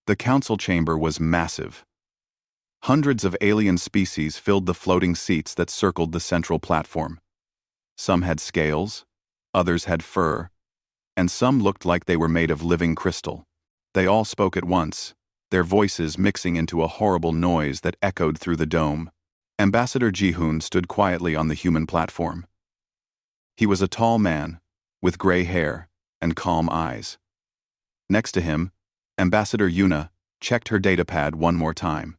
The council chamber was massive. Hundreds of alien species filled the floating seats that circled the central platform. Some had scales, others had fur, and some looked like they were made of living crystal. They all spoke at once, their voices mixing into a horrible noise that echoed through the dome. Ambassador Ji-hoon stood quietly on the human platform. He was a tall man, with gray hair and calm eyes. Next to him, Ambassador Yuna checked her datapad one more time.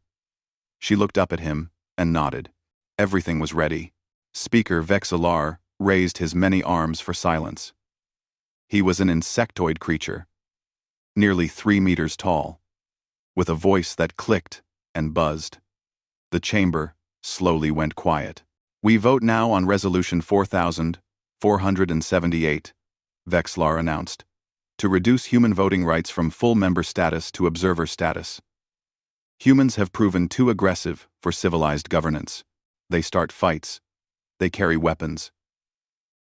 She looked up at him and nodded. Everything was ready. Speaker Vexillar raised his many arms for silence. He was an insectoid creature, nearly 3 meters tall, with a voice that clicked and buzzed. The chamber slowly went quiet. "We vote now on Resolution 4478, Vexillar announced, to reduce human voting rights from full member status to observer status. Humans have proven too aggressive for civilized governance. They start fights. They carry weapons.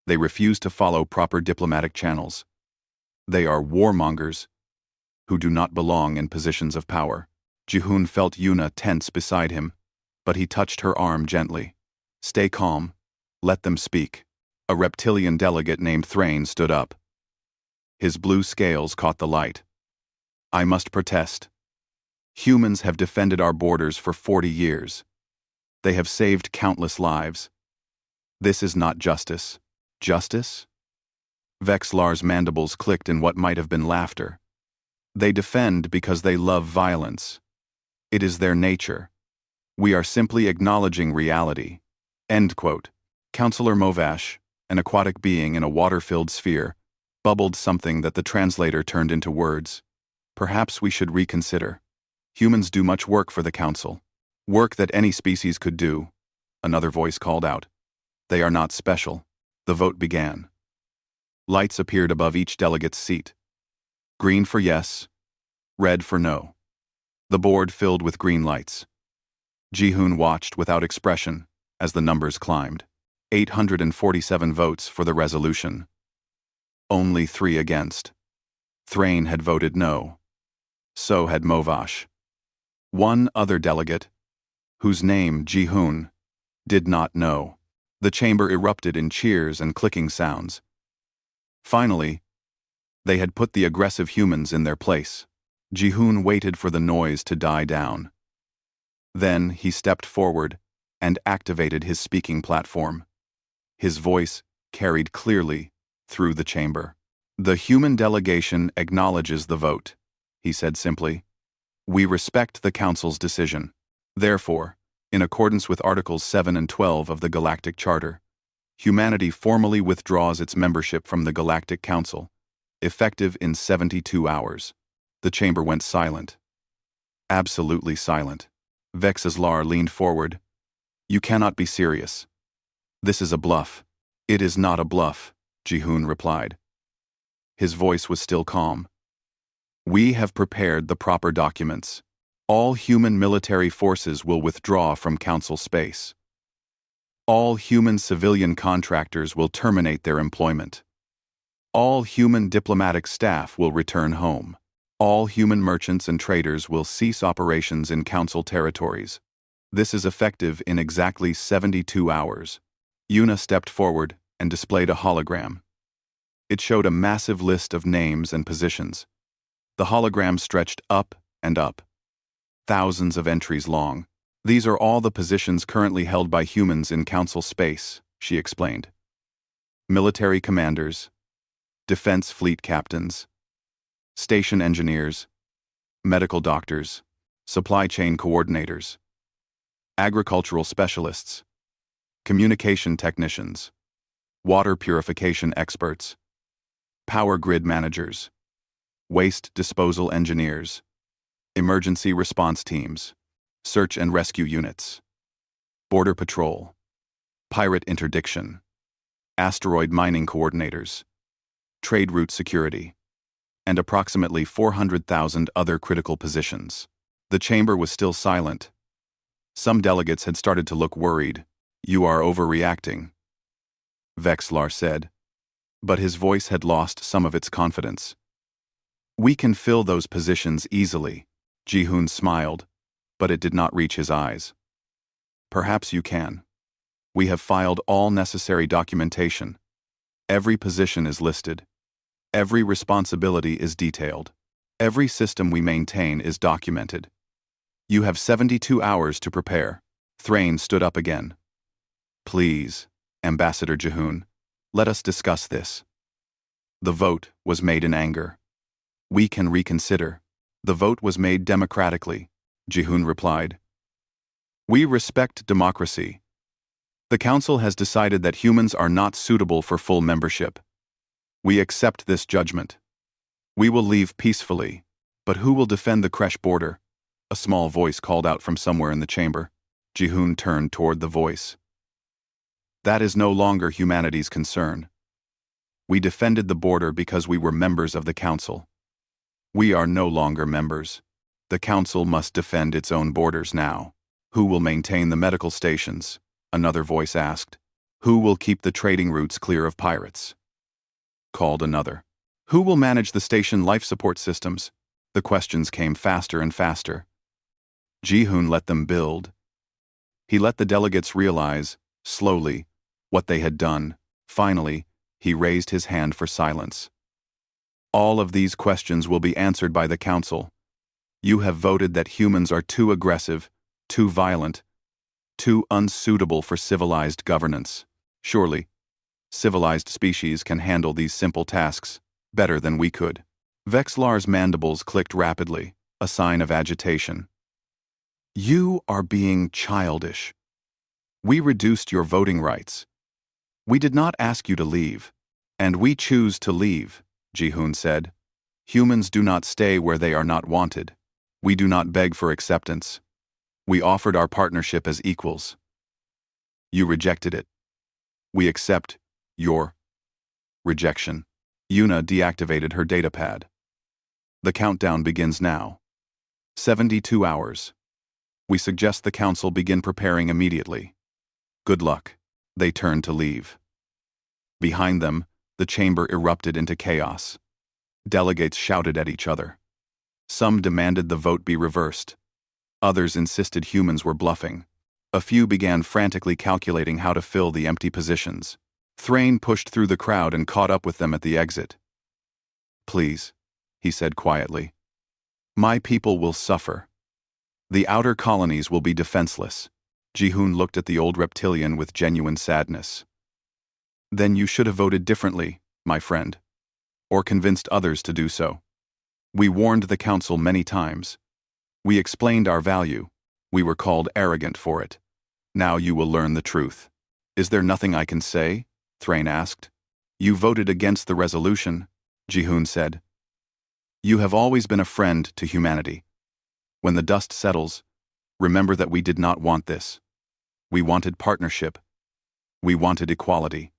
They refuse to follow proper diplomatic channels. They are warmongers who do not belong in positions of power." Ji-hoon felt Yuna tense beside him, but he touched her arm gently. "Stay calm. Let them speak." A reptilian delegate named Thrain stood up. His blue scales caught the light. "I must protest. Humans have defended our borders for 40 years. They have saved countless lives. This is not justice." "Justice?" Vexillar's mandibles clicked in what might have been laughter. "They defend because they love violence. It is their nature. We are simply acknowledging reality." End quote. Counselor Movash, an aquatic being in a water-filled sphere, bubbled something that the translator turned into words. "Perhaps we should reconsider. Humans do much work for the council. Work that any species could do." Another voice called out. "They are not special." The vote began. Lights appeared above each delegate's seat. Green for yes, red for no. The board filled with green lights. Ji-hoon watched without expression as the numbers climbed. 847 votes for the resolution. Only 3 against. Thrain had voted no. So had Movash. One other delegate, whose name, Ji-hoon, did not know. The chamber erupted in cheers and clicking sounds. Finally, they had put the aggressive humans in their place. Ji-hoon waited for the noise to die down. Then he stepped forward and activated his speaking platform. His voice carried clearly through the chamber. "The human delegation acknowledges the vote," he said simply. "We respect the Council's decision. Therefore, in accordance with Articles 7 and 12 of the Galactic Charter, humanity formally withdraws its membership from the Galactic Council, effective in 72 hours. The chamber went silent. Absolutely silent. Vexillar leaned forward. "You cannot be serious. This is a bluff." "It is not a bluff," Ji-hoon replied. His voice was still calm. "We have prepared the proper documents. All human military forces will withdraw from Council space. All human civilian contractors will terminate their employment. All human diplomatic staff will return home. All human merchants and traders will cease operations in Council territories. This is effective in exactly 72 hours. Yuna stepped forward and displayed a hologram. It showed a massive list of names and positions. The hologram stretched up and up, thousands of entries long. "These are all the positions currently held by humans in Council space," she explained. "Military commanders, defense fleet captains, station engineers, medical doctors, supply chain coordinators, agricultural specialists, communication technicians, water purification experts, power grid managers, waste disposal engineers, emergency response teams, search and rescue units, border patrol, pirate interdiction, asteroid mining coordinators, trade route security, and approximately 400,000 other critical positions." The chamber was still silent. Some delegates had started to look worried. "You are overreacting," Vexillar said, but his voice had lost some of its confidence. "We can fill those positions easily. Ji-hoon smiled, but it did not reach his eyes. Perhaps you can. We have filed all necessary documentation. Every position is listed. Every responsibility is detailed. Every system we maintain is documented. You have 72 hours to prepare. Thrain stood up again. Please, Ambassador Ji-hoon, let us discuss this. The vote was made in anger. We can reconsider. The vote was made democratically, Ji-hoon replied. We respect democracy. The Council has decided that humans are not suitable for full membership. We accept this judgment. We will leave peacefully, but who will defend the Kresh border? A small voice called out from somewhere in the chamber. Ji-hoon turned toward the voice. That is no longer humanity's concern. We defended the border because we were members of the Council. We are no longer members. The Council must defend its own borders now. Who will maintain the medical stations? Another voice asked. Who will keep the trading routes clear of pirates? Called another. Who will manage the station life support systems? The questions came faster and faster. Ji-hoon let them build. He let the delegates realize, slowly, what they had done. Finally, he raised his hand for silence. All of these questions will be answered by the Council. You have voted that humans are too aggressive, too violent, too unsuitable for civilized governance. Surely, civilized species can handle these simple tasks better than we could. Vexlar's mandibles clicked rapidly, a sign of agitation. You are being childish. We reduced your voting rights. We did not ask you to leave, and we choose to leave, Ji-hoon said. Humans do not stay where they are not wanted. We do not beg for acceptance. We offered our partnership as equals. You rejected it. We accept your rejection. Yuna deactivated her datapad. The countdown begins now. 72 hours. We suggest the Council begin preparing immediately. Good luck. They turned to leave. Behind them, the chamber erupted into chaos. Delegates shouted at each other. Some demanded the vote be reversed. Others insisted humans were bluffing. A few began frantically calculating how to fill the empty positions. Thrain pushed through the crowd and caught up with them at the exit. Please, he said quietly. My people will suffer. The outer colonies will be defenseless. Ji-hoon looked at the old reptilian with genuine sadness. Then you should have voted differently, my friend. Or convinced others to do so. We warned the Council many times. We explained our value. We were called arrogant for it. Now you will learn the truth. Is there nothing I can say? Thrain asked. You voted against the resolution, Ji-hoon said. You have always been a friend to humanity. When the dust settles, remember that we did not want this. We wanted partnership. We wanted equality.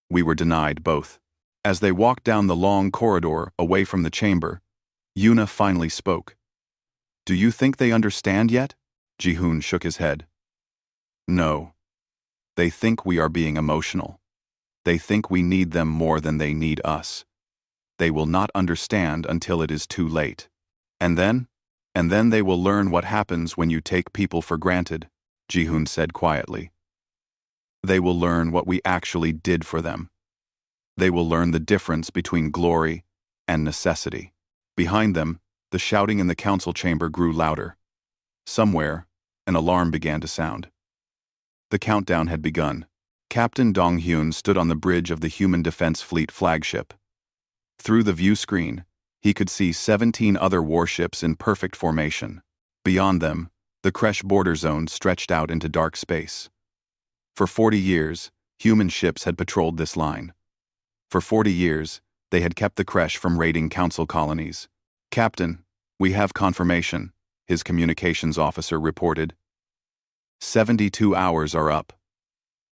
We were denied both. As they walked down the long corridor away from the chamber, Yuna finally spoke. Do you think they understand yet? Ji-hoon shook his head. No. They think we are being emotional. They think we need them more than they need us. They will not understand until it is too late. And then they will learn what happens when you take people for granted, Ji-hoon said quietly. They will learn what we actually did for them. They will learn the difference between glory and necessity. Behind them, the shouting in the council chamber grew louder. Somewhere, an alarm began to sound. The countdown had begun. Captain Dong-hyun stood on the bridge of the Human Defense Fleet flagship. Through the view screen, he could see 17 other warships in perfect formation. Beyond them, the Kresh border zone stretched out into dark space. For 40 years, human ships had patrolled this line. For 40 years, they had kept the Kresh from raiding council colonies. Captain, we have confirmation, his communications officer reported. 72 hours are up.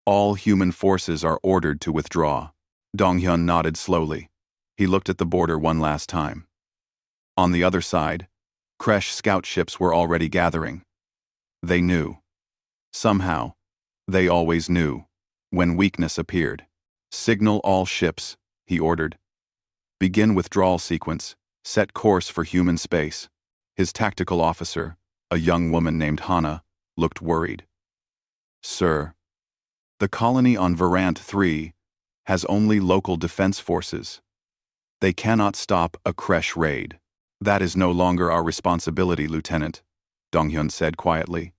All human forces are ordered to withdraw. Dong-hyun nodded slowly. He looked at the border one last time. On the other side, Kresh scout ships were already gathering. They knew. Somehow, they always knew, when weakness appeared. Signal all ships, he ordered. Begin withdrawal sequence, set course for human space. His tactical officer, a young woman named Hana, looked worried. "Sir, the colony on Varant 3 has only local defense forces. They cannot stop a Kresh raid." "That is no longer our responsibility, Lieutenant," Donghyun said quietly.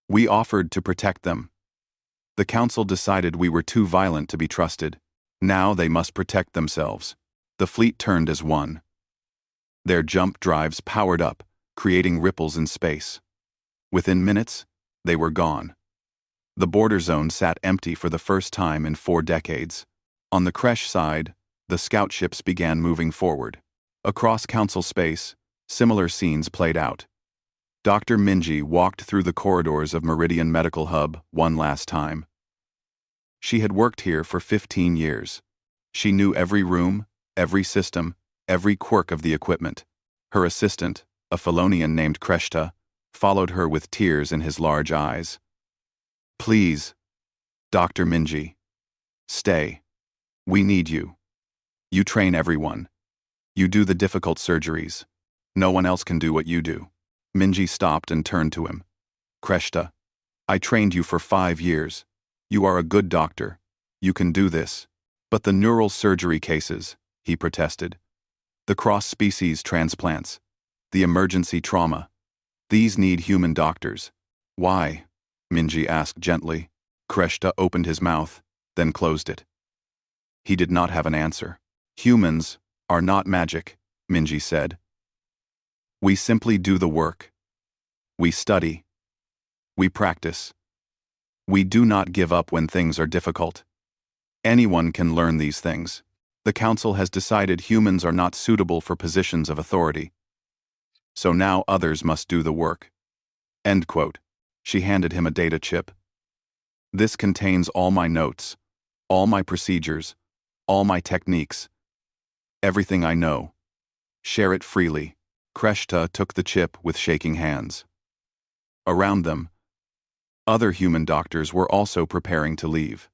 "We offered to protect them. The Council decided we were too violent to be trusted. Now they must protect themselves." The fleet turned as one. Their jump drives powered up, creating ripples in space. Within minutes, they were gone. The border zone sat empty for the first time in 4 decades. On the Kresh side, the scout ships began moving forward. Across Council space, similar scenes played out. Dr. Minji walked through the corridors of Meridian Medical Hub one last time. She had worked here for 15 years. She knew every room, every system, every quirk of the equipment. Her assistant, a Felonian named Kreshta, followed her with tears in his large eyes. "Please, Dr. Minji, stay. We need you. You train everyone. You do the difficult surgeries. No one else can do what you do." Minji stopped and turned to him. "Kreshta, I trained you for 5 years. You are a good doctor. You can do this. But the neural surgery cases," he protested. "The cross-species transplants. The emergency trauma. These need human doctors." "Why?" Minji asked gently. Kreshta opened his mouth, then closed it. He did not have an answer. "Humans are not magic," Minji said. "We simply do the work. We study. We practice. We do not give up when things are difficult. Anyone can learn these things. The Council has decided humans are not suitable for positions of authority. So now others must do the work." End quote. She handed him a data chip. "This contains all my notes, all my procedures, all my techniques. Everything I know. Share it freely." Kreshta took the chip with shaking hands. Around them, other human doctors were also preparing to leave.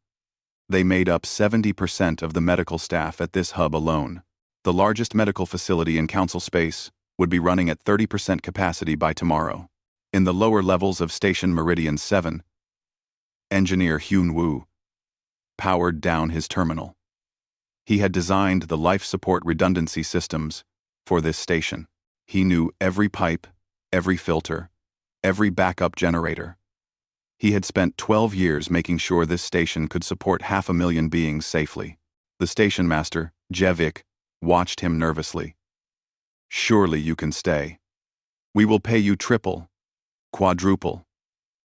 They made up 70% of the medical staff at this hub alone. The largest medical facility in Council space would be running at 30% capacity by tomorrow. In the lower levels of Station Meridian 7, Engineer Hyun Woo powered down his terminal. He had designed the life support redundancy systems for this station. He knew every pipe, every filter, every backup generator. He had spent 12 years making sure this station could support 500,000 beings safely. The station master, Jevik, watched him nervously. "Surely you can stay. We will pay you triple, quadruple.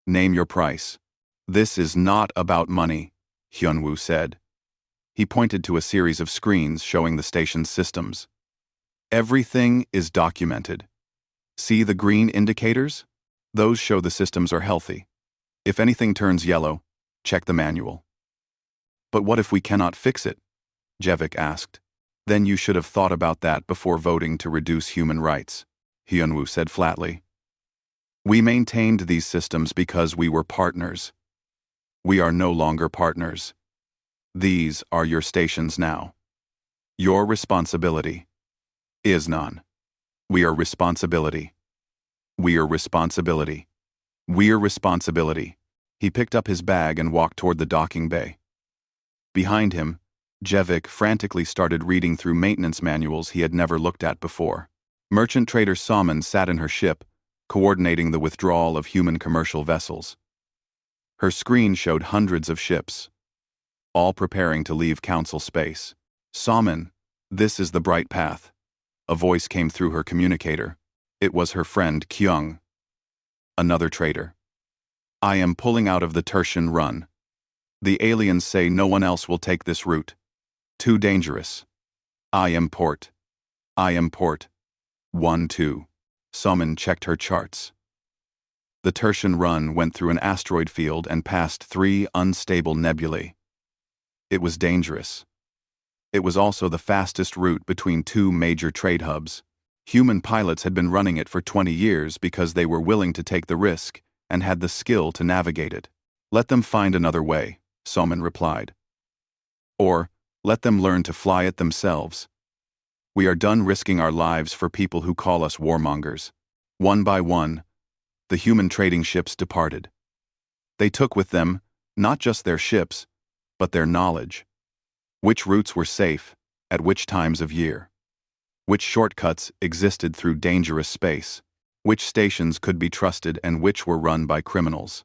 Name your price." "This is not about money," Hyunwoo said. He pointed to a series of screens showing the station's systems. "Everything is documented. See the green indicators? Those show the systems are healthy. If anything turns yellow, check the manual." "But what if we cannot fix it?" Jevik asked. "Then you should have thought about that before voting to reduce human rights," Hyunwoo said flatly. "We maintained these systems because we were partners. We are no longer partners. These are your stations now. Your responsibility is none. We are responsibility. We are responsibility. We are responsibility." He picked up his bag and walked toward the docking bay. Behind him, Jevik frantically started reading through maintenance manuals he had never looked at before. Merchant trader Salmon sat in her ship, coordinating the withdrawal of human commercial vessels. Her screen showed hundreds of ships, all preparing to leave Council space. "Salmon, this is the bright path." A voice came through her communicator. It was her friend Kyung, another trader. "I am pulling out of the Tertian run. The aliens say no one else will take this route. Too dangerous. I am port. 1-2. Salmon checked her charts. The Tertian run went through an asteroid field and past 3 unstable nebulae. It was dangerous. It was also the fastest route between 2 major trade hubs. Human pilots had been running it for 20 years because they were willing to take the risk and had the skill to navigate it. "Let them find another way," Salmon replied. "Or, let them learn to fly it themselves. We are done risking our lives for people who call us warmongers. One by one, the human trading ships departed. They took with them not just their ships, but their knowledge. Which routes were safe, at which times of year. Which shortcuts existed through dangerous space. Which stations could be trusted and which were run by criminals.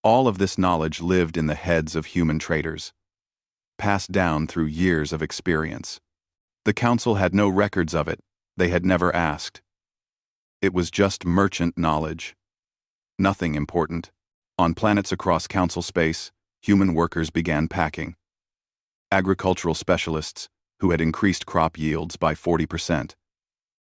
All of this knowledge lived in the heads of human traders, passed down through years of experience. The council had no records of it, they had never asked. It was just merchant knowledge. Nothing important. On planets across council space, human workers began packing. Agricultural specialists, who had increased crop yields by 40%.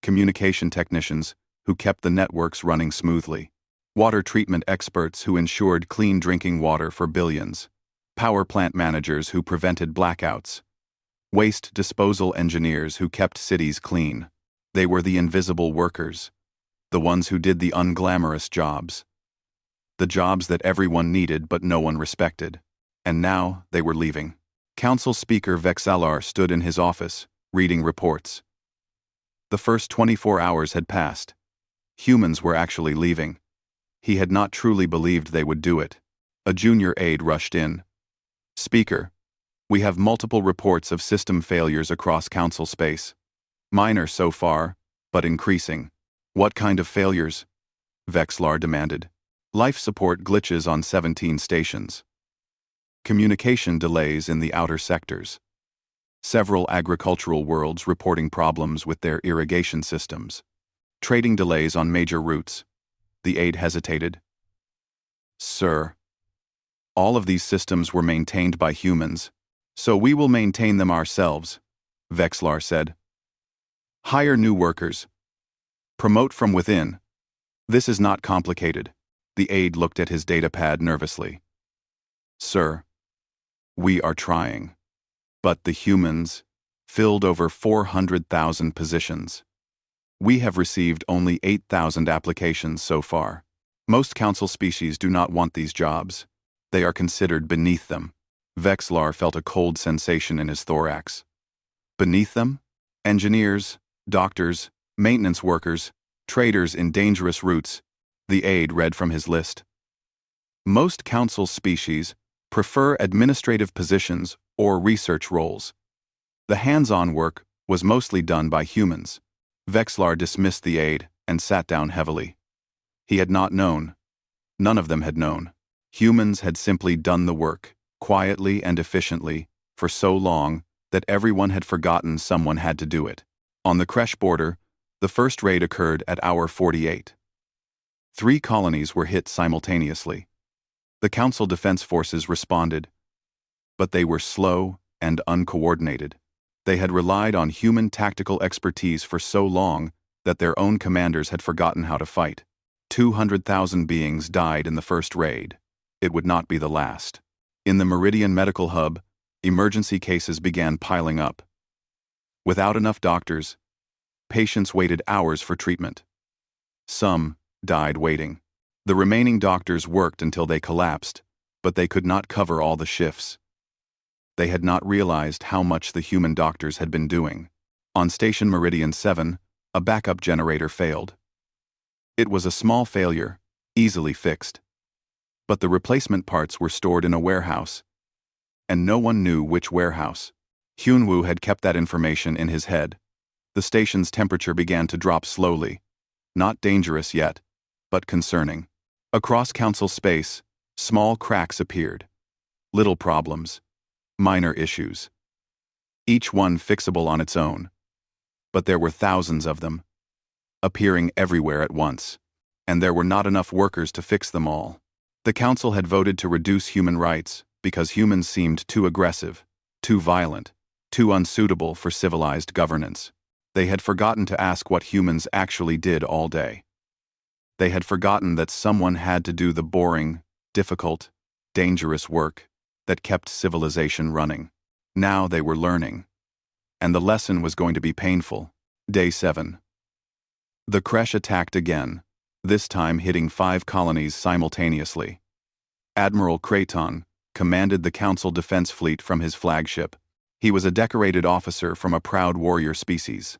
Communication technicians, who kept the networks running smoothly. Water treatment experts who ensured clean drinking water for billions. Power plant managers who prevented blackouts. Waste disposal engineers who kept cities clean. They were the invisible workers. The ones who did the unglamorous jobs. The jobs that everyone needed but no one respected. And now they were leaving. Council Speaker Vexalar stood in his office, reading reports. The first 24 hours had passed. Humans were actually leaving. He had not truly believed they would do it. A junior aide rushed in. Speaker, we have multiple reports of system failures across council space. Minor so far, but increasing. What kind of failures? Vexlar demanded. Life support glitches on 17 stations. Communication delays in the outer sectors. Several agricultural worlds reporting problems with their irrigation systems. Trading delays on major routes. The aide hesitated. Sir, all of these systems were maintained by humans, so we will maintain them ourselves, Vexlar said. Hire new workers. Promote from within. This is not complicated. The aide looked at his datapad nervously. Sir, we are trying. But the humans filled over 400,000 positions. We have received only 8,000 applications so far. Most council species do not want these jobs. They are considered beneath them. Vexlar felt a cold sensation in his thorax. Beneath them? Engineers, doctors, maintenance workers, traders in dangerous routes, the aide read from his list. Most council species prefer administrative positions or research roles. The hands-on work was mostly done by humans. Vexlar dismissed the aide and sat down heavily. He had not known. None of them had known. Humans had simply done the work, quietly and efficiently, for so long that everyone had forgotten someone had to do it. On the Kresh border, the first raid occurred at hour 48. 3 colonies were hit simultaneously. The Council Defense Forces responded, but they were slow and uncoordinated. They had relied on human tactical expertise for so long that their own commanders had forgotten how to fight. 200,000 beings died in the first raid. It would not be the last. In the Meridian Medical Hub, emergency cases began piling up. Without enough doctors, patients waited hours for treatment. Some died waiting. The remaining doctors worked until they collapsed, but they could not cover all the shifts. They had not realized how much the human doctors had been doing. On Station Meridian 7, a backup generator failed. It was a small failure, easily fixed. But the replacement parts were stored in a warehouse, and no one knew which warehouse. Hyunwoo had kept that information in his head. The station's temperature began to drop slowly. Not dangerous yet, but concerning. Across council space, small cracks appeared. Little problems. Minor issues. Each one fixable on its own. But there were thousands of them, appearing everywhere at once. And there were not enough workers to fix them all. The council had voted to reduce human rights because humans seemed too aggressive, too violent, too unsuitable for civilized governance. They had forgotten to ask what humans actually did all day. They had forgotten that someone had to do the boring, difficult, dangerous work that kept civilization running. Now they were learning. And the lesson was going to be painful. Day 7. The Kresh attacked again, this time hitting 5 colonies simultaneously. Admiral Kraton commanded the Council Defense Fleet from his flagship. He was a decorated officer from a proud warrior species.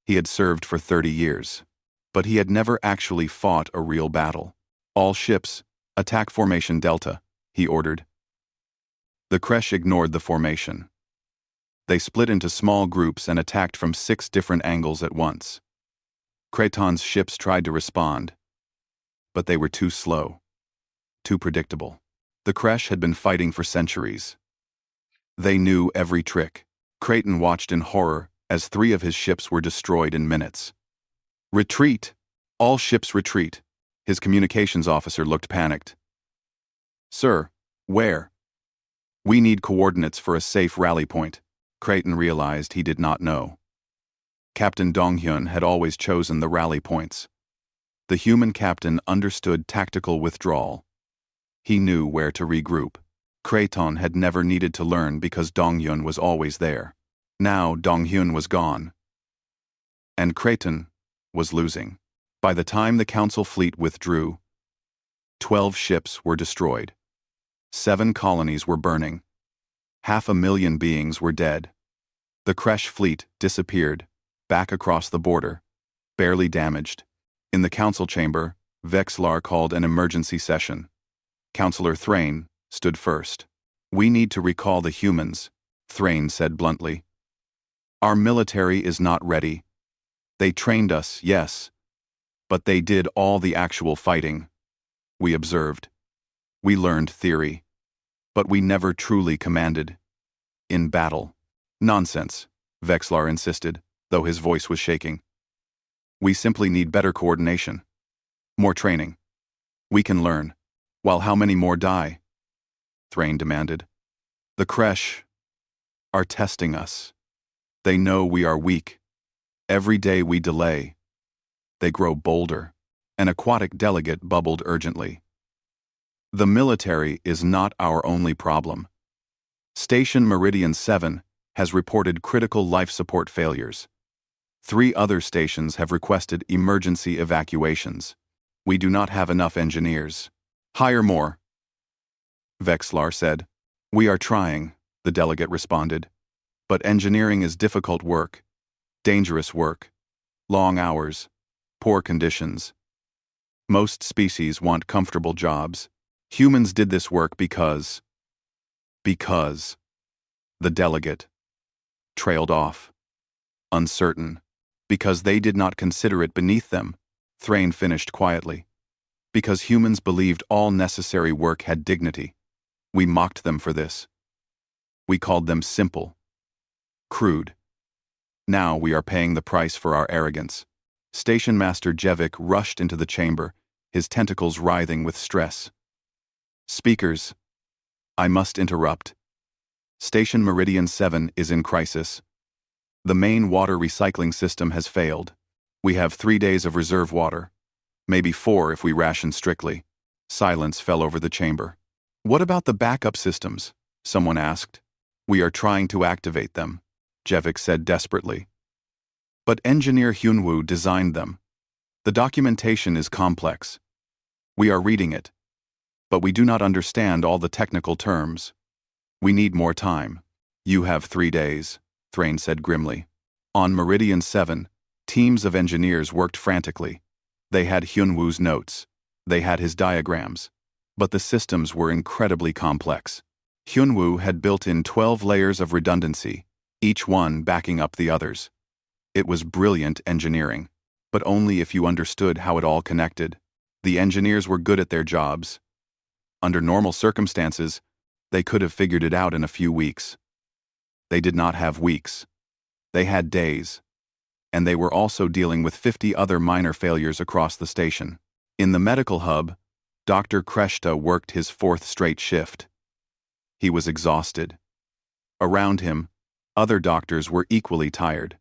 He had served for 30 years. But he had never actually fought a real battle. All ships, attack formation Delta, he ordered. The Kresh ignored the formation. They split into small groups and attacked from 6 different angles at once. Kraton's ships tried to respond, but they were too slow, too predictable. The Kresh had been fighting for centuries. They knew every trick. Kraton watched in horror as 3 of his ships were destroyed in minutes. Retreat! All ships retreat. His communications officer looked panicked. Sir, where? We need coordinates for a safe rally point. Kraton realized he did not know. Captain Donghyun had always chosen the rally points. The human captain understood tactical withdrawal. He knew where to regroup. Kraton had never needed to learn because Donghyun was always there. Now Donghyun was gone. And Kraton was losing. By the time the Council fleet withdrew, 12 ships were destroyed. 7 colonies were burning. 500,000 beings were dead. The Kresh fleet disappeared, back across the border, barely damaged. In the council chamber, Vexlar called an emergency session. Councillor Thrain stood first. We need to recall the humans, Thrain said bluntly. Our military is not ready. They trained us, yes, but they did all the actual fighting. We observed. We learned theory. But we never truly commanded. In battle. Nonsense, Vexlar insisted, though his voice was shaking. We simply need better coordination. More training. We can learn. While how many more die? Thrain demanded. The Kresh are testing us. They know we are weak. Every day we delay, they grow bolder. An aquatic delegate bubbled urgently. The military is not our only problem. Station Meridian 7 has reported critical life support failures. 3 other stations have requested emergency evacuations. We do not have enough engineers. Hire more, Vexlar said. We are trying, the delegate responded. But engineering is difficult work. Dangerous work, long hours, poor conditions. Most species want comfortable jobs. Humans did this work because the delegate trailed off, uncertain, because they did not consider it beneath them, Thrain finished quietly. Because humans believed all necessary work had dignity. We mocked them for this. We called them simple, crude. Now we are paying the price for our arrogance. Station Master Jevik rushed into the chamber, his tentacles writhing with stress. Speakers, I must interrupt. Station Meridian 7 is in crisis. The main water recycling system has failed. We have 3 days of reserve water. Maybe 4 if we ration strictly. Silence fell over the chamber. What about the backup systems? Someone asked. We are trying to activate them, Jevik said desperately. But engineer Hyunwoo designed them. The documentation is complex. We are reading it. But we do not understand all the technical terms. We need more time. You have 3 days, Thrain said grimly. On Meridian 7, teams of engineers worked frantically. They had Hyunwoo's notes. They had his diagrams. But the systems were incredibly complex. Hyunwoo had built in 12 layers of redundancy, each one backing up the others. It was brilliant engineering, but only if you understood how it all connected. The engineers were good at their jobs. Under normal circumstances, they could have figured it out in a few weeks. They did not have weeks. They had days. And they were also dealing with 50 other minor failures across the station. In the medical hub, Dr. Kreshta worked his 4th straight shift. He was exhausted. Around him, other doctors were equally tired.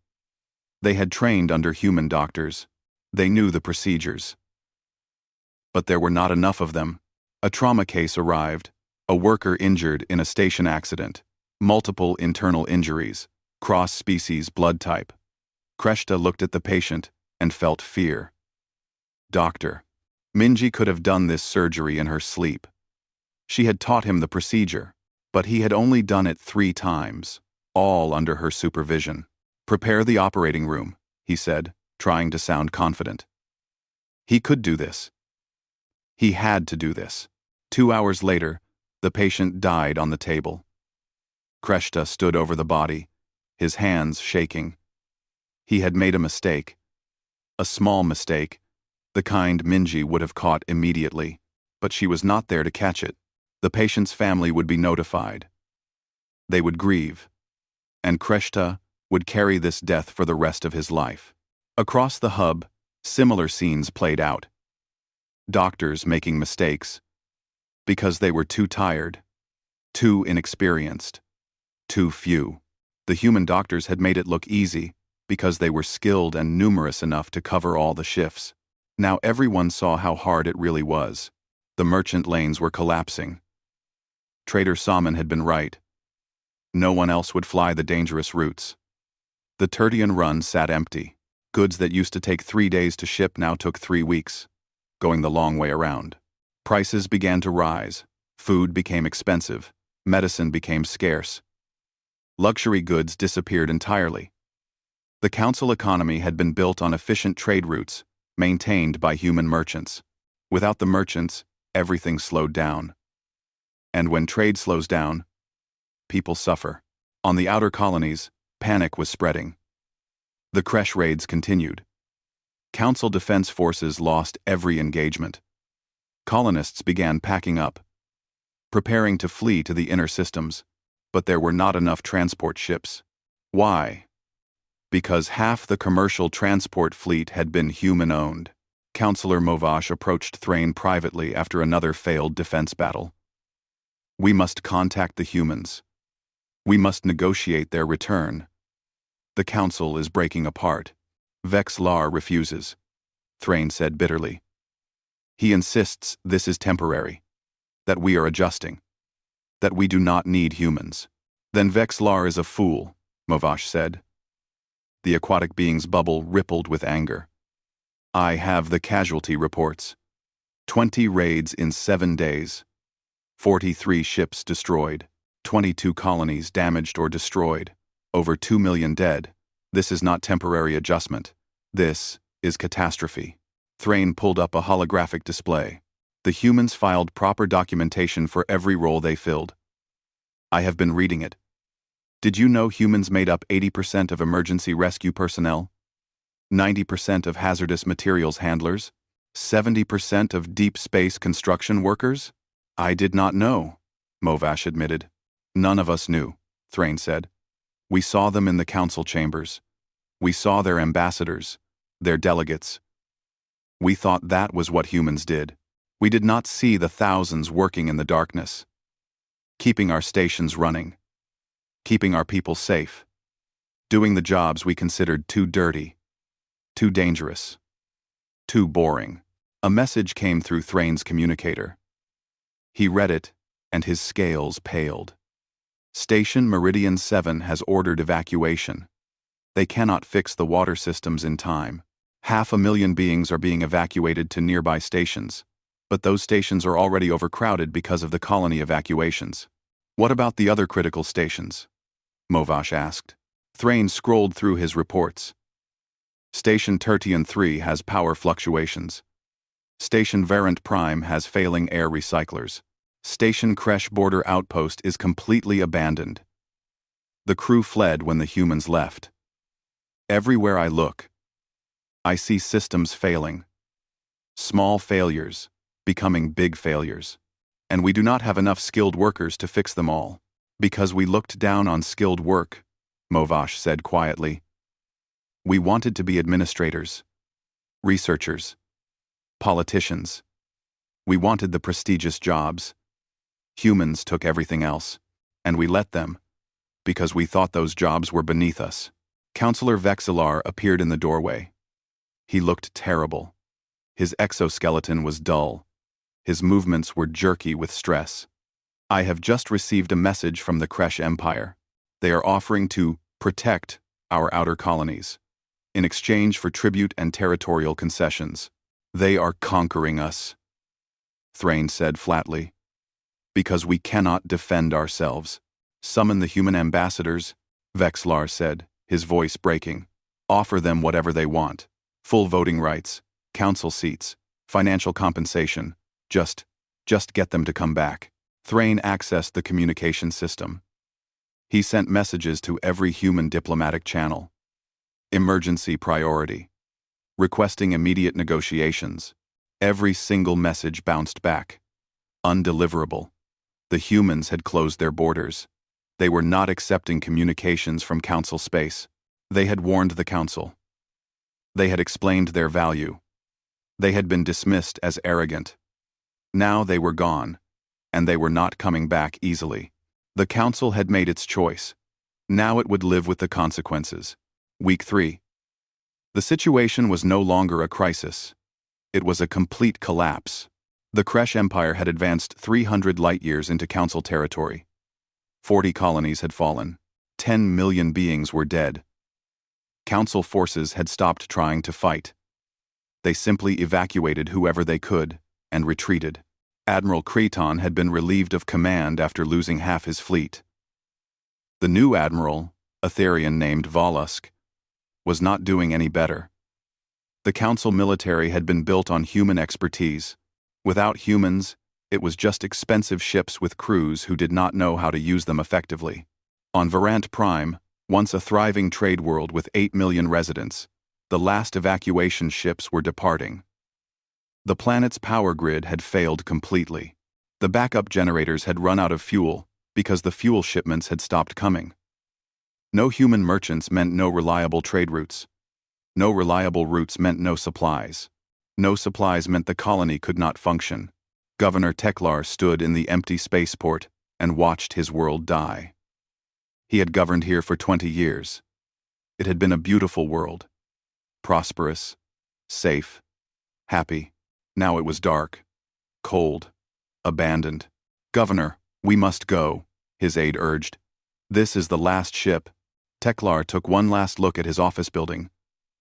They had trained under human doctors. They knew the procedures. But there were not enough of them. A trauma case arrived, a worker injured in a station accident, multiple internal injuries, cross-species blood type. Kreshta looked at the patient and felt fear. Doctor, Minji could have done this surgery in her sleep. She had taught him the procedure, but he had only done it 3 times. all under her supervision. "Prepare the operating room," he said, trying to sound confident. He could do this. He had to do this. 2 hours later, the patient died on the table. Kreshta stood over the body, his hands shaking. He had made a mistake. A small mistake, the kind Minji would have caught immediately, but she was not there to catch it. The patient's family would be notified. They would grieve, and Kreshta would carry this death for the rest of his life. Across the hub, similar scenes played out. Doctors making mistakes because they were too tired, too inexperienced, too few. The human doctors had made it look easy because they were skilled and numerous enough to cover all the shifts. Now everyone saw how hard it really was. The merchant lanes were collapsing. Trader Salmon had been right. No one else would fly the dangerous routes. The Tertian run sat empty. Goods that used to take 3 days to ship now took 3 weeks, going the long way around. Prices began to rise. Food became expensive. Medicine became scarce. Luxury goods disappeared entirely. The council economy had been built on efficient trade routes, maintained by human merchants. Without the merchants, everything slowed down. And when trade slows down, people suffer. On the outer colonies, panic was spreading. The Kresh raids continued. Council defense forces lost every engagement. Colonists began packing up, preparing to flee to the inner systems, but there were not enough transport ships. Why? Because half the commercial transport fleet had been human-owned. Councillor Movash approached Thrain privately after another failed defense battle. "We must contact the humans. We must negotiate their return. The council is breaking apart." "Vexlar refuses," Thrain said bitterly. "He insists this is temporary, that we are adjusting, that we do not need humans." "Then Vexlar is a fool," Movash said. The aquatic being's bubble rippled with anger. "I have the casualty reports. 20 raids in 7 days. 43 ships destroyed. 22 colonies damaged or destroyed. Over 2 million dead. This is not temporary adjustment. This is catastrophe." Thrain pulled up a holographic display. The humans filed proper documentation for every role they filled. "I have been reading it. Did you know humans made up 80% of emergency rescue personnel? 90% of hazardous materials handlers? 70% of deep space construction workers?" "I did not know," Movash admitted. "None of us knew," Thrain said. "We saw them in the council chambers. We saw their ambassadors, their delegates. We thought that was what humans did. We did not see the thousands working in the darkness, keeping our stations running, keeping our people safe, doing the jobs we considered too dirty, too dangerous, too boring." A message came through Thrain's communicator. He read it, and his scales paled. "Station Meridian 7 has ordered evacuation. They cannot fix the water systems in time. 500,000 beings are being evacuated to nearby stations, but those stations are already overcrowded because of the colony evacuations." "What about the other critical stations?" Movash asked. Thrain scrolled through his reports. "Station Tertian 3 has power fluctuations. Station Varant Prime has failing air recyclers. Station Kresh Border Outpost is completely abandoned. The crew fled when the humans left. Everywhere I look, I see systems failing. Small failures becoming big failures. And we do not have enough skilled workers to fix them all. Because we looked down on skilled work," Movash said quietly. "We wanted to be administrators, researchers, politicians. We wanted the prestigious jobs. Humans took everything else, and we let them, because we thought those jobs were beneath us." Councillor Vexillar appeared in the doorway. He looked terrible. His exoskeleton was dull. His movements were jerky with stress. "I have just received a message from the Kresh Empire. They are offering to protect our outer colonies, in exchange for tribute and territorial concessions. They are conquering us," Thrain said flatly. "Because we cannot defend ourselves. Summon the human ambassadors, Vexlar said, his voice breaking. Offer them whatever they want. Full voting rights, council seats, financial compensation. Just get them to come back. Thrain accessed the communication system. He sent messages to every human diplomatic channel. Emergency priority. Requesting immediate negotiations. Every single message bounced back. Undeliverable. The humans had closed their borders. They were not accepting communications from Council space. They had warned the Council. They had explained their value. They had been dismissed as arrogant. Now they were gone, and they were not coming back easily. The Council had made its choice. Now it would live with the consequences. Week 3. The situation was no longer a crisis. It was a complete collapse. The Kresh Empire had advanced 300 light-years into Council territory. 40 colonies had fallen. 10 million beings were dead. Council forces had stopped trying to fight. They simply evacuated whoever they could and retreated. Admiral Creton had been relieved of command after losing half his fleet. The new admiral, a Therian named Volusk, was not doing any better. The Council military had been built on human expertise. Without humans, it was just expensive ships with crews who did not know how to use them effectively. On Varant Prime, once a thriving trade world with 8 million residents, the last evacuation ships were departing. The planet's power grid had failed completely. The backup generators had run out of fuel because the fuel shipments had stopped coming. No human merchants meant no reliable trade routes. No reliable routes meant no supplies. No supplies meant the colony could not function. Governor Teklar stood in the empty spaceport and watched his world die. He had governed here for 20 years. It had been a beautiful world. Prosperous, safe, happy. Now it was dark, cold, abandoned. "Governor, we must go," his aide urged. "This is the last ship." Teklar took one last look at his office building,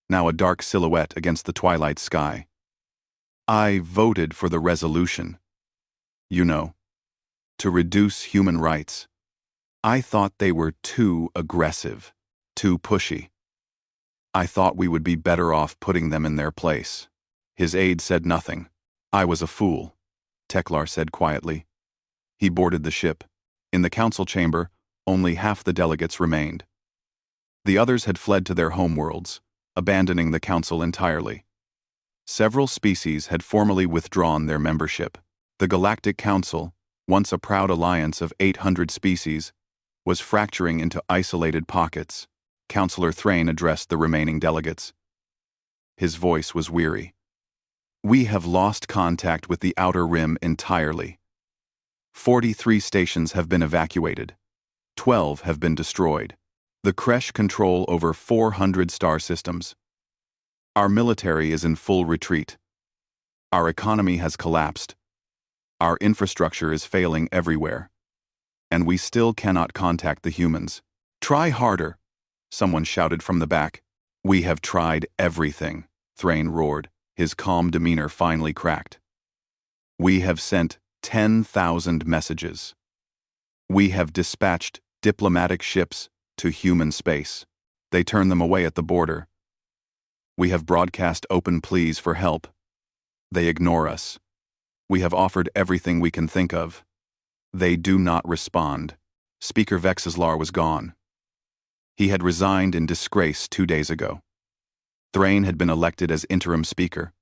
now a dark silhouette against the twilight sky. "I voted for the resolution. You know, to reduce human rights. I thought they were too aggressive, too pushy. I thought we would be better off putting them in their place." His aide said nothing. "I was a fool," Teklar said quietly. He boarded the ship. In the council chamber, only half the delegates remained. The others had fled to their homeworlds, abandoning the council entirely. Several species had formally withdrawn their membership. The Galactic Council, once a proud alliance of 800 species, was fracturing into isolated pockets. Councillor Thrain addressed the remaining delegates. His voice was weary. "We have lost contact with the Outer Rim entirely. 43 stations have been evacuated. 12 have been destroyed. The Kresh control over 400 star systems. Our military is in full retreat. Our economy has collapsed. Our infrastructure is failing everywhere. And we still cannot contact the humans. Try harder," someone shouted from the back. "We have tried everything," Thrain roared. His calm demeanor finally cracked. "We have sent 10,000 messages. We have dispatched diplomatic ships to human space. They turn them away at the border. We have broadcast open pleas for help. They ignore us. We have offered everything we can think of. They do not respond." Speaker Vexislar was gone. He had resigned in disgrace 2 days ago. Thrain had been elected as interim speaker,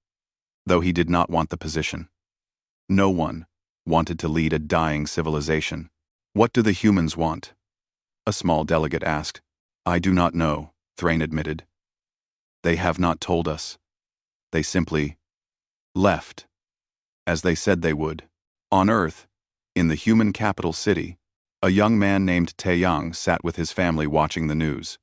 though he did not want the position. No one wanted to lead a dying civilization. "What do the humans want?" a small delegate asked. "I do not know," Thrain admitted. "They have not told us. They simply left, as they said they would." On Earth, in the human capital city, a young man named Taeyang sat with his family watching the news.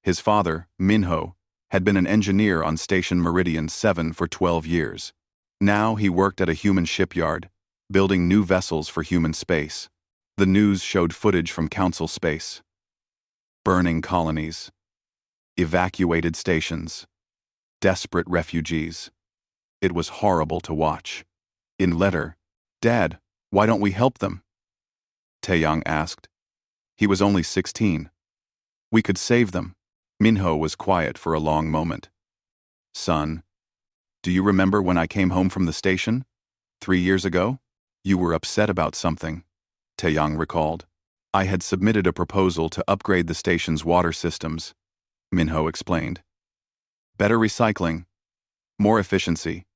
His father, Minho, had been an engineer on Station Meridian 7 for 12 years. Now he worked at a human shipyard, building new vessels for human space. The news showed footage from Council space. Burning colonies. Evacuated stations. Desperate refugees. It was horrible to watch. In letter, "Dad, why don't we help them?" Taeyang asked. He was only 16. We could save them. Minho was quiet for a long moment. Son, do you remember when I came home from the station? 3 years ago? You were upset about something, Taeyang recalled. I had submitted a proposal to upgrade the station's water systems, Minho explained. Better recycling, more efficiency.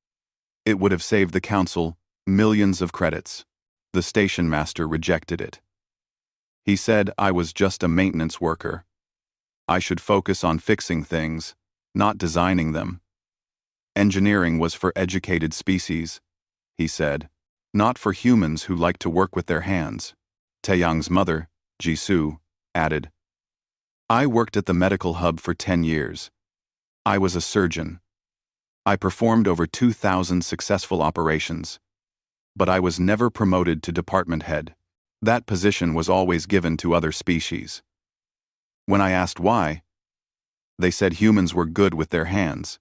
It would have saved the council millions of credits. The station master rejected it. He said I was just a maintenance worker. I should focus on fixing things, not designing them. Engineering was for educated species, he said, not for humans who like to work with their hands. Taeyang's mother, Jisoo, added, I worked at the medical hub for 10 years. I was a surgeon. I performed over 2,000 successful operations. But I was never promoted to department head. That position was always given to other species. When I asked why, they said humans were good with their hands,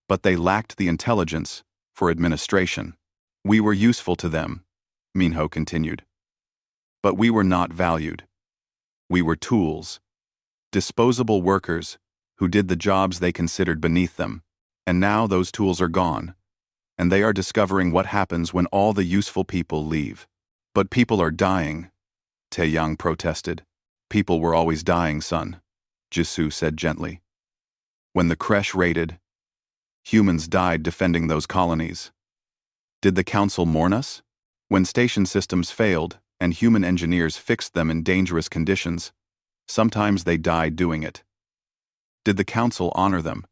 but they lacked the intelligence for administration. We were useful to them, Minho continued. But we were not valued. We were tools, disposable workers who did the jobs they considered beneath them, and now those tools are gone, and they are discovering what happens when all the useful people leave. But people are dying, Taeyang protested. People were always dying, son, Jisoo said gently. When the creche raided, humans died defending those colonies. Did the council mourn us? When station systems failed and human engineers fixed them in dangerous conditions, sometimes they died doing it. Did the council honor them?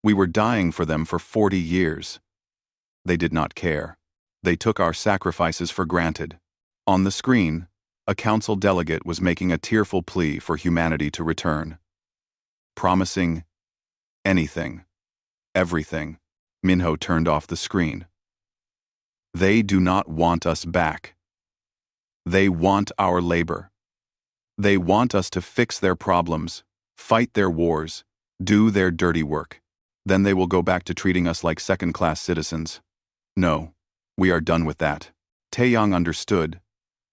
We were dying for them for 40 years. They did not care. They took our sacrifices for granted. On the screen, a council delegate was making a tearful plea for humanity to return. Promising anything, everything. Minho turned off the screen. They do not want us back. They want our labor. They want us to fix their problems, fight their wars, do their dirty work. Then they will go back to treating us like second-class citizens. No, we are done with that. Taeyang understood,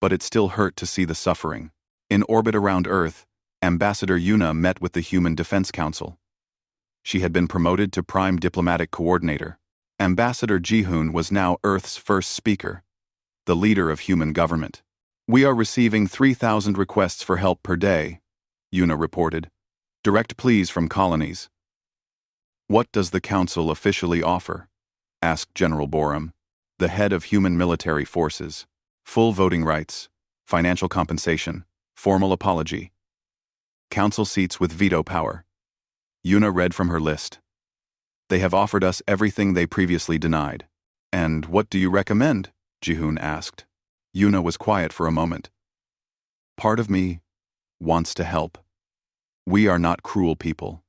but it still hurt to see the suffering. In orbit around Earth, Ambassador Yuna met with the Human Defense Council. She had been promoted to Prime Diplomatic Coordinator. Ambassador Jihoon was now Earth's first speaker, the leader of human government. We are receiving 3,000 requests for help per day, Yuna reported. Direct pleas from colonies. What does the council officially offer? Asked General Borum, the head of human military forces. Full voting rights, financial compensation, formal apology. Council seats with veto power. Yuna read from her list. They have offered us everything they previously denied. And what do you recommend? Jihoon asked. Yuna was quiet for a moment. Part of me wants to help. We are not cruel people.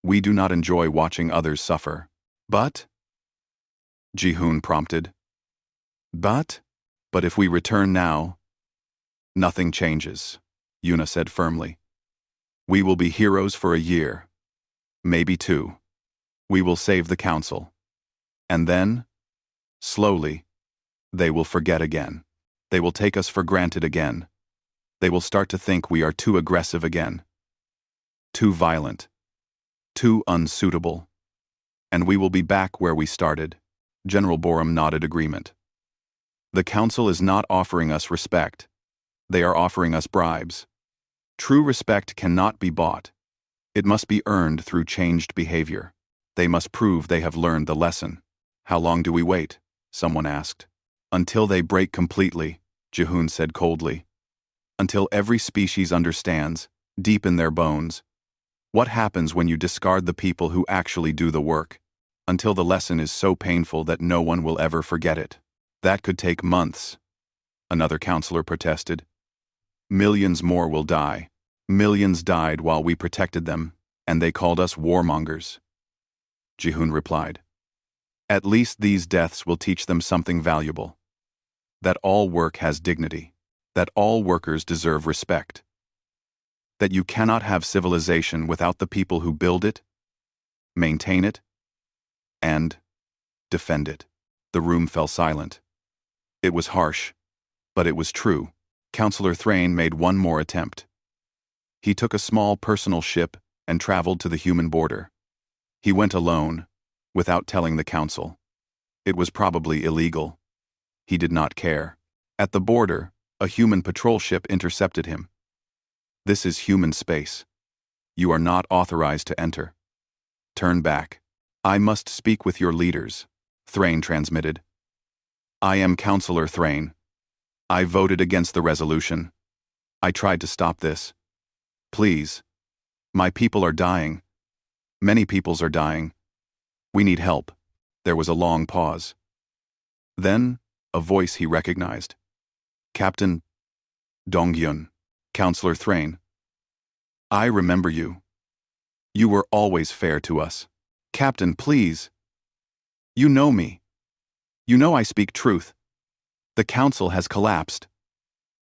We do not enjoy watching others suffer. But? Jihoon prompted. But if we return now, nothing changes, Yuna said firmly. We will be heroes for a year, maybe 2. We will save the council. And then, slowly, they will forget again. They will take us for granted again. They will start to think we are too aggressive again. Too violent. Too unsuitable. And we will be back where we started. General Borum nodded agreement. The council is not offering us respect. They are offering us bribes. True respect cannot be bought. It must be earned through changed behavior. They must prove they have learned the lesson. How long do we wait? Someone asked. Until they break completely, Jihoon said coldly. Until every species understands, deep in their bones, what happens when you discard the people who actually do the work. Until the lesson is so painful that no one will ever forget it. That could take months, another counselor protested. Millions more will die. Millions died while we protected them, and they called us warmongers. Jihoon replied. At least these deaths will teach them something valuable. That all work has dignity. That all workers deserve respect. That you cannot have civilization without the people who build it, maintain it, and defend it. The room fell silent. It was harsh, but it was true. Counselor Thrain made one more attempt. He took a small personal ship and traveled to the human border. He went alone, without telling the council. It was probably illegal. He did not care. At the border, a human patrol ship intercepted him. "This is human space. You are not authorized to enter. Turn back. I must speak with your leaders," Thrain transmitted. "I am Counselor Thrain. I voted against the resolution. I tried to stop this. Please. My people are dying. Many peoples are dying. We need help." There was a long pause. Then, a voice he recognized. "Captain Dongyun, Counselor Thrain. I remember you. You were always fair to us. Captain, please. You know me. You know I speak truth. The council has collapsed.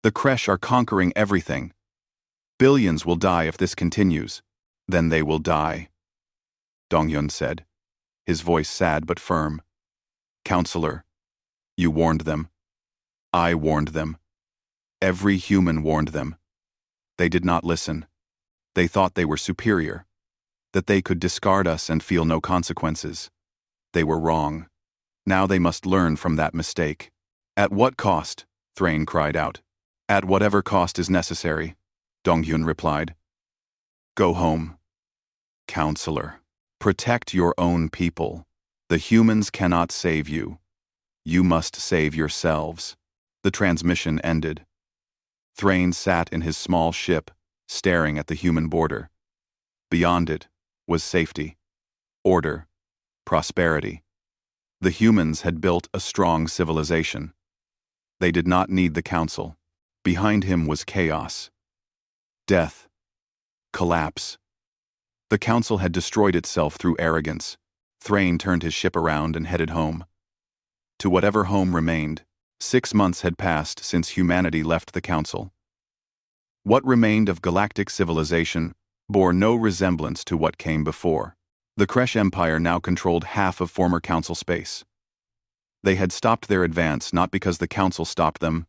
The Kresh are conquering everything. Billions will die if this continues. Then they will die," Dongyun said, his voice sad but firm. "Counselor, you warned them. I warned them. Every human warned them. They did not listen. They thought they were superior, that they could discard us and feel no consequences. They were wrong. Now they must learn from that mistake." "At what cost?" Thrain cried out. "At whatever cost is necessary," Dongyun replied. "Go home. Counselor, protect your own people. The humans cannot save you. You must save yourselves." The transmission ended. Thrain sat in his small ship, staring at the human border. Beyond it was safety, order, prosperity. The humans had built a strong civilization. They did not need the council. Behind him was chaos, death, collapse. The council had destroyed itself through arrogance. Thrain turned his ship around and headed home. To whatever home remained. 6 months had passed since humanity left the council. What remained of galactic civilization bore no resemblance to what came before. The Kresh Empire now controlled half of former council space. They had stopped their advance not because the council stopped them,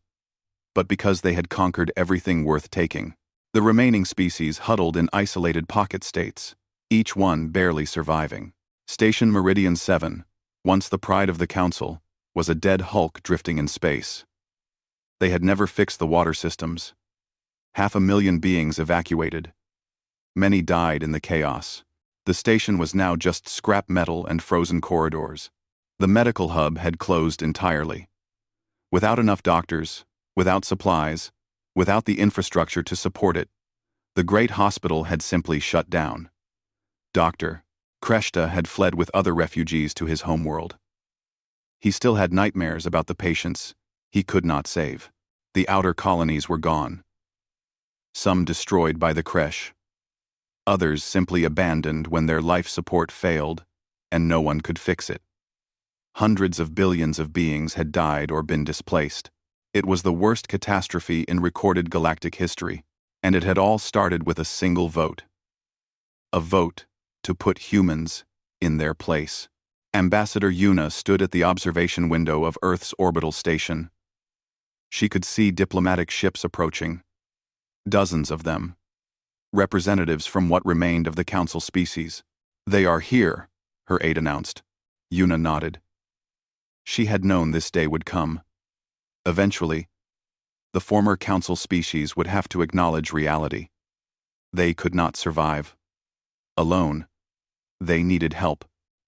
but because they had conquered everything worth taking. The remaining species huddled in isolated pocket states, each one barely surviving. Station Meridian 7, once the pride of the council, was a dead hulk drifting in space. They had never fixed the water systems. 500,000 beings evacuated. Many died in the chaos. The station was now just scrap metal and frozen corridors. The medical hub had closed entirely. Without enough doctors, without supplies, without the infrastructure to support it, the great hospital had simply shut down. Dr. Kreshta had fled with other refugees to his homeworld. He still had nightmares about the patients he could not save. The outer colonies were gone. Some destroyed by the Kresh. Others simply abandoned when their life support failed and no one could fix it. Hundreds of billions of beings had died or been displaced. It was the worst catastrophe in recorded galactic history, and it had all started with a single vote. A vote to put humans in their place. Ambassador Yuna stood at the observation window of Earth's orbital station. She could see diplomatic ships approaching. Dozens of them. Representatives from what remained of the council species. "They are here," her aide announced. Yuna nodded. She had known this day would come. Eventually, the former council species would have to acknowledge reality. They could not survive. Alone. They needed help.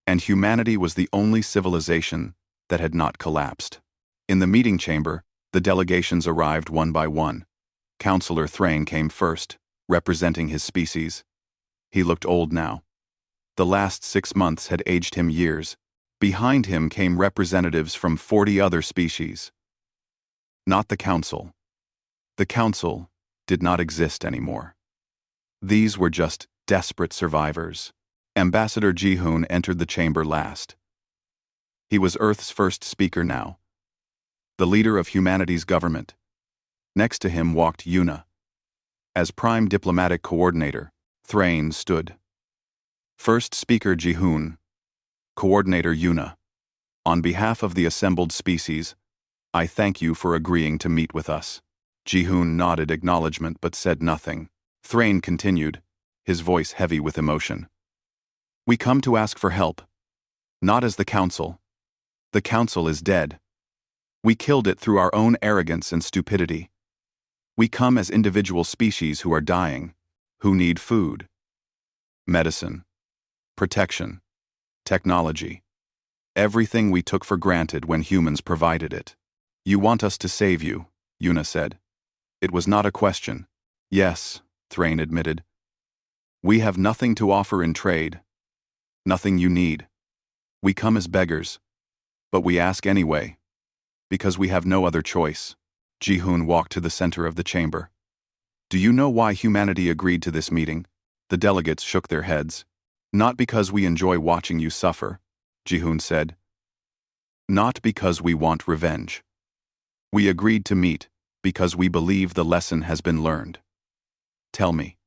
And humanity was the only civilization that had not collapsed. In the meeting chamber, the delegations arrived one by one. Counselor Thrain came first, representing his species. He looked old now. The last 6 months had aged him years. Behind him came representatives from 40 other species. Not the council. The council did not exist anymore. These were just desperate survivors. Ambassador Jihoon entered the chamber last. He was Earth's first speaker now. The leader of humanity's government. Next to him walked Yuna. As prime diplomatic coordinator, Thrain stood. First speaker Jihoon. Coordinator Yuna. On behalf of the assembled species, I thank you for agreeing to meet with us. Jihoon nodded acknowledgement but said nothing. Thrain continued, his voice heavy with emotion. We come to ask for help. Not as the Council. The Council is dead. We killed it through our own arrogance and stupidity. We come as individual species who are dying, who need food, medicine, protection, technology. Everything we took for granted when humans provided it. You want us to save you, Yuna said. It was not a question. Yes, Thrain admitted. We have nothing to offer in trade. Nothing you need. We come as beggars. But we ask anyway. Because we have no other choice. Ji-hoon walked to the center of the chamber. Do you know why humanity agreed to this meeting? The delegates shook their heads. Not because we enjoy watching you suffer, Ji-hoon said. Not because we want revenge. We agreed to meet because we believe the lesson has been learned. Tell me,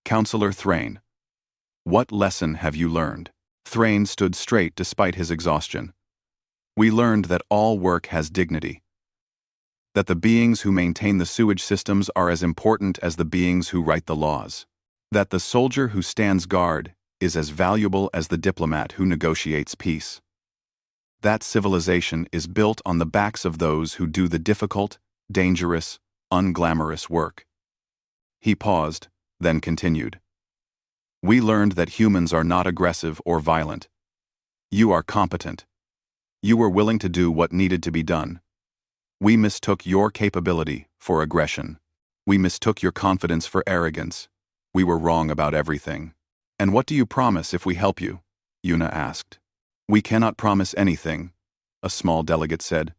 Counselor Thrain, what lesson have you learned? Thrain stood straight despite his exhaustion. We learned that all work has dignity. That the beings who maintain the sewage systems are as important as the beings who write the laws. That the soldier who stands guard is as valuable as the diplomat who negotiates peace. That civilization is built on the backs of those who do the difficult, dangerous, unglamorous work. He paused, then continued. We learned that humans are not aggressive or violent. You are competent. You were willing to do what needed to be done. We mistook your capability for aggression. We mistook your confidence for arrogance. We were wrong about everything. And what do you promise if we help you? Yuna asked. We cannot promise anything, a small delegate said.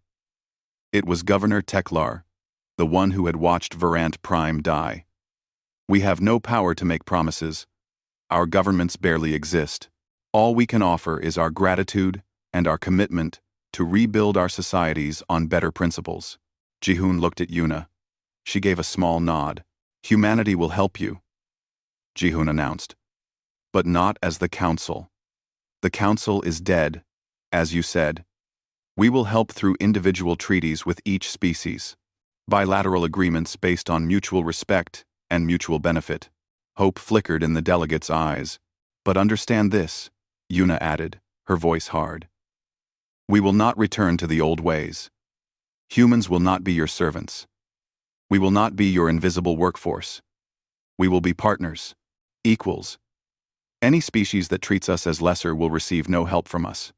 It was Governor Teklar, the one who had watched Varant Prime die. We have no power to make promises. Our governments barely exist. All we can offer is our gratitude and our commitment to rebuild our societies on better principles. Ji-hoon looked at Yuna. She gave a small nod. Humanity will help you, Ji-hoon announced. But not as the Council. The Council is dead, as you said. We will help through individual treaties with each species. Bilateral agreements based on mutual respect and mutual benefit. Hope flickered in the delegates' eyes. But understand this, Yuna added, her voice hard. We will not return to the old ways. Humans will not be your servants. We will not be your invisible workforce. We will be partners, equals. Any species that treats us as lesser will receive no help from us.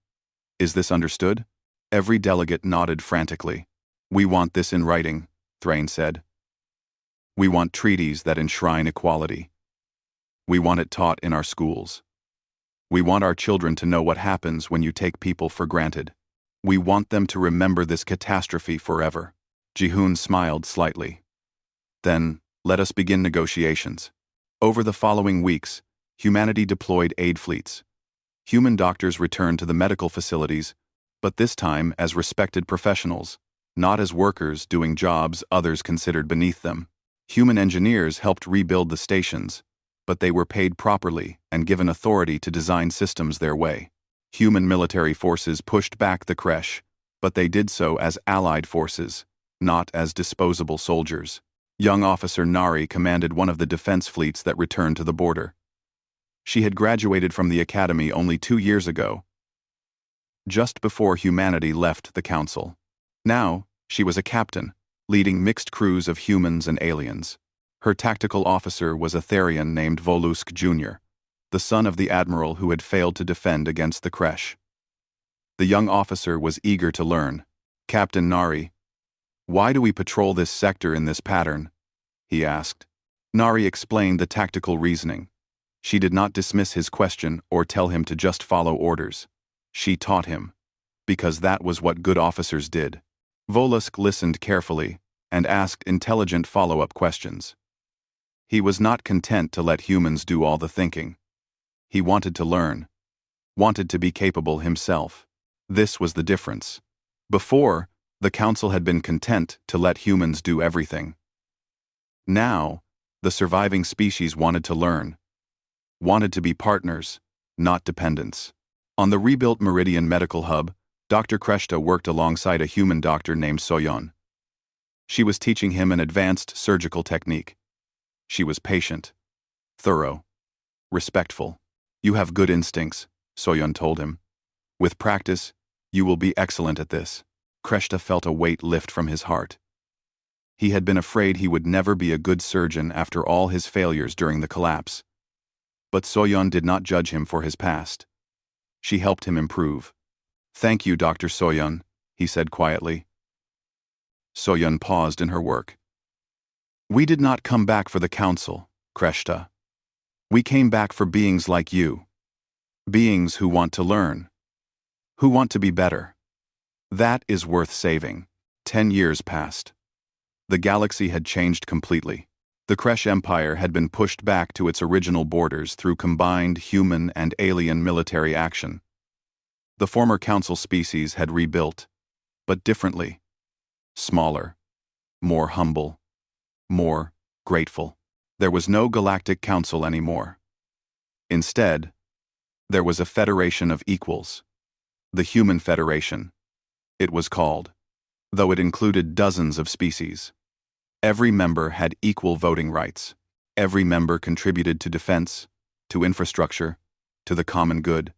Is this understood? Every delegate nodded frantically. We want this in writing, Thrain said. We want treaties that enshrine equality. We want it taught in our schools. We want our children to know what happens when you take people for granted. We want them to remember this catastrophe forever. Ji-hoon smiled slightly. Then, let us begin negotiations. Over the following weeks, humanity deployed aid fleets. Human doctors returned to the medical facilities, but this time as respected professionals, not as workers doing jobs others considered beneath them. Human engineers helped rebuild the stations, but they were paid properly and given authority to design systems their way. Human military forces pushed back the creche, but they did so as allied forces, not as disposable soldiers. Young officer Nari commanded one of the defense fleets that returned to the border. She had graduated from the academy only 2 years ago, just before humanity left the Council. Now, she was a captain, leading mixed crews of humans and aliens. Her tactical officer was a Therian named Volusk Jr., the son of the admiral who had failed to defend against the creche. The young officer was eager to learn. Captain Nari, why do we patrol this sector in this pattern? He asked. Nari explained the tactical reasoning. She did not dismiss his question or tell him to just follow orders. She taught him, because that was what good officers did. Volusk listened carefully and asked intelligent follow-up questions. He was not content to let humans do all the thinking. He wanted to learn, wanted to be capable himself. This was the difference. Before, the Council had been content to let humans do everything. Now, the surviving species wanted to learn, wanted to be partners, not dependents. On the rebuilt Meridian Medical Hub, Dr. Kreshta worked alongside a human doctor named Soyeon. She was teaching him an advanced surgical technique. She was patient, thorough, respectful. You have good instincts, Soyeon told him. With practice, you will be excellent at this. Kreshta felt a weight lift from his heart. He had been afraid he would never be a good surgeon after all his failures during the collapse. But Soyeon did not judge him for his past. She helped him improve. Thank you, Dr. Soyeon, he said quietly. Soyeon paused in her work. We did not come back for the council, Kreshta. We came back for beings like you. Beings who want to learn. Who want to be better. That is worth saving. 10 years passed. The galaxy had changed completely. The Kresh Empire had been pushed back to its original borders through combined human and alien military action. The former council species had rebuilt, but differently. Smaller, more humble, more grateful. There was no Galactic Council anymore. Instead, there was a federation of equals. The Human Federation, it was called, though it included dozens of species. Every member had equal voting rights. Every member contributed to defense, to infrastructure, to the common good.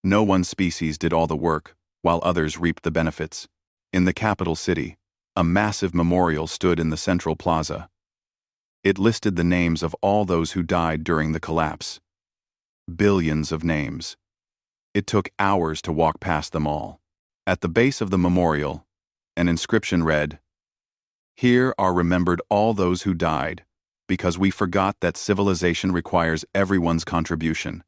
No one species did all the work, while others reaped the benefits. In the capital city, a massive memorial stood in the central plaza. It listed the names of all those who died during the collapse. Billions of names. It took hours to walk past them all. At the base of the memorial, an inscription read, "Here are remembered all those who died, because we forgot that civilization requires everyone's contribution.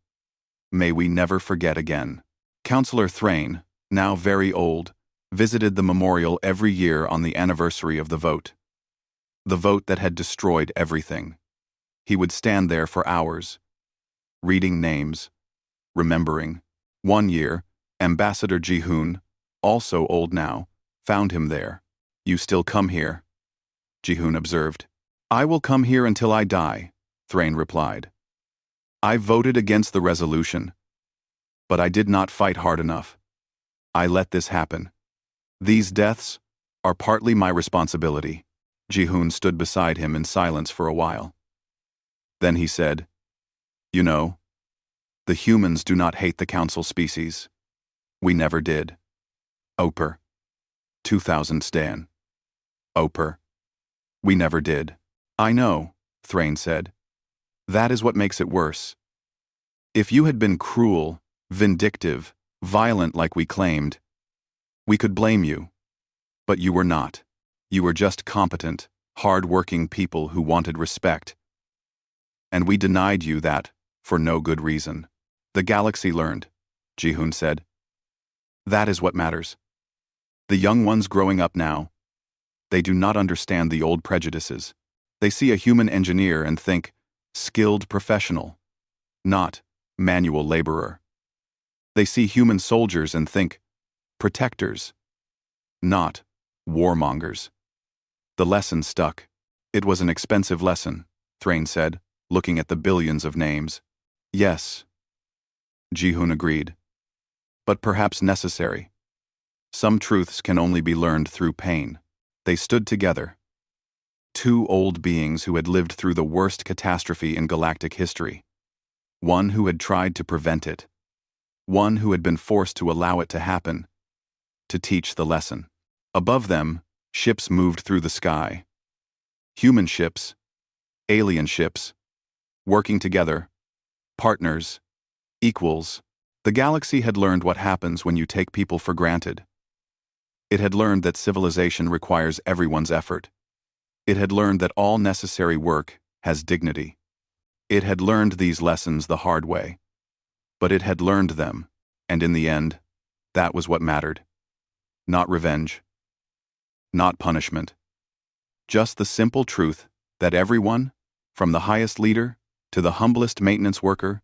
May we never forget again." Councillor Thrain, now very old, visited the memorial every year on the anniversary of the vote. The vote that had destroyed everything. He would stand there for hours, reading names, remembering. One year, Ambassador Ji-hoon, also old now, found him there. "You still come here?" Ji-hoon observed. "I will come here until I die," Thrain replied. "I voted against the resolution, but I did not fight hard enough. I let this happen. These deaths are partly my responsibility." Ji-hoon stood beside him in silence for a while. Then he said, "You know, the humans do not hate the council species. We never did. Oper. 2000 Stan. Oper. We never did." "I know," Thrain said. "That is what makes it worse. If you had been cruel, vindictive, violent like we claimed, we could blame you. But you were not. You were just competent, hard-working people who wanted respect. And we denied you that for no good reason. The galaxy learned," Ji-hoon said. "That is what matters. The young ones growing up now, they do not understand the old prejudices. They see a human engineer and think, skilled professional, not manual laborer. They see human soldiers and think, protectors, not warmongers." The lesson stuck. It was an expensive lesson, Thrain said, looking at the billions of names. "Yes," Ji-hoon agreed. "But perhaps necessary. Some truths can only be learned through pain." They stood together. Two old beings who had lived through the worst catastrophe in galactic history. One who had tried to prevent it. One who had been forced to allow it to happen. To teach the lesson. Above them, ships moved through the sky. Human ships, alien ships, working together, partners, equals. The galaxy had learned what happens when you take people for granted. It had learned that civilization requires everyone's effort. It had learned that all necessary work has dignity. It had learned these lessons the hard way. But it had learned them, and in the end, that was what mattered. Not revenge. Not punishment. Just the simple truth that everyone, from the highest leader to the humblest maintenance worker,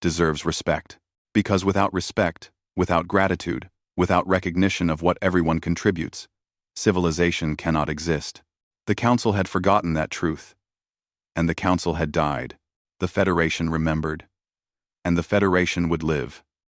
deserves respect. Because without respect, without gratitude, without recognition of what everyone contributes, civilization cannot exist. The Council had forgotten that truth. And the Council had died. The Federation remembered. And the Federation would live.